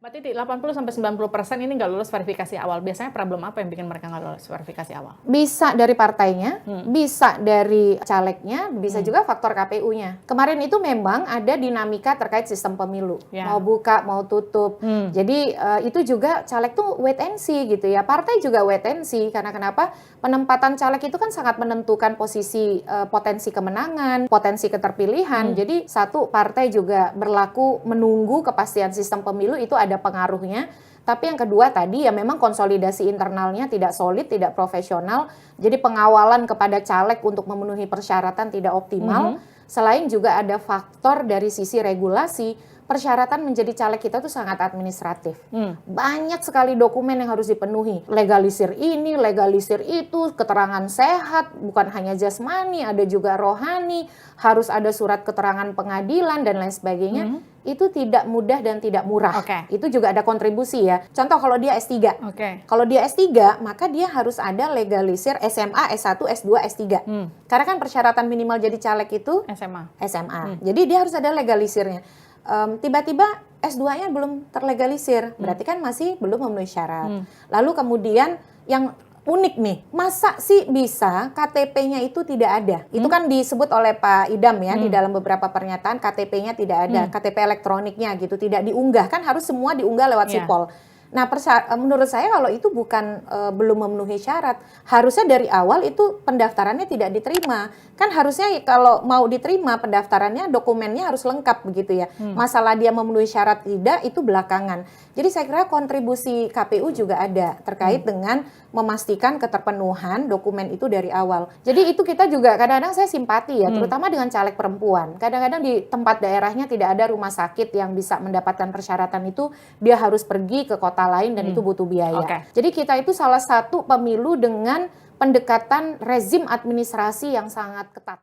Mbak Titi, 80-90% ini nggak lulus verifikasi awal. Biasanya problem apa yang bikin mereka nggak lulus verifikasi awal? Bisa dari partainya, bisa dari calegnya, bisa juga faktor KPU-nya. Kemarin itu memang ada dinamika terkait sistem pemilu. Ya. Mau buka, mau tutup. Jadi itu juga caleg tuh wait and see gitu ya. Partai juga wait and see. Karena kenapa? Penempatan caleg itu kan sangat menentukan posisi potensi kemenangan, potensi keterpilihan. Jadi satu, partai juga berlaku menunggu kepastian sistem pemilu itu ada pengaruhnya. Tapi yang kedua tadi ya memang konsolidasi internalnya tidak solid, tidak profesional. Jadi pengawalan kepada caleg untuk memenuhi persyaratan tidak optimal. Selain juga ada faktor dari sisi regulasi, persyaratan menjadi caleg kita tuh sangat administratif. Banyak sekali dokumen yang harus dipenuhi. Legalisir ini, legalisir itu, keterangan sehat, bukan hanya jasmani, ada juga rohani, harus ada surat keterangan pengadilan dan lain sebagainya. Itu tidak mudah dan tidak murah. Itu juga ada kontribusi ya. Contoh kalau dia S3. Kalau dia S3, maka dia harus ada legalisir SMA, S1, S2, S3. Karena kan persyaratan minimal jadi caleg itu SMA. Jadi dia harus ada legalisirnya. Tiba-tiba S2-nya belum terlegalisir, berarti kan masih belum memenuhi syarat. Lalu kemudian yang unik nih, masa sih bisa KTP-nya itu tidak ada? Itu kan disebut oleh Pak Idam ya, di dalam beberapa pernyataan KTP-nya tidak ada, KTP elektroniknya gitu, tidak diunggah, kan harus semua diunggah lewat sipol. Nah, menurut saya kalau itu bukan belum memenuhi syarat, harusnya dari awal itu pendaftarannya tidak diterima. Kan harusnya kalau mau diterima pendaftarannya, dokumennya harus lengkap begitu ya. Masalah dia memenuhi syarat tidak, itu belakangan. Jadi saya kira kontribusi KPU juga ada terkait dengan memastikan keterpenuhan dokumen itu dari awal. Jadi itu kita juga kadang-kadang saya simpati ya, terutama dengan caleg perempuan. Kadang-kadang di tempat daerahnya tidak ada rumah sakit yang bisa mendapatkan persyaratan itu, dia harus pergi ke kota lain dan itu butuh biaya. Jadi kita itu salah satu pemilu dengan pendekatan rezim administrasi yang sangat ketat.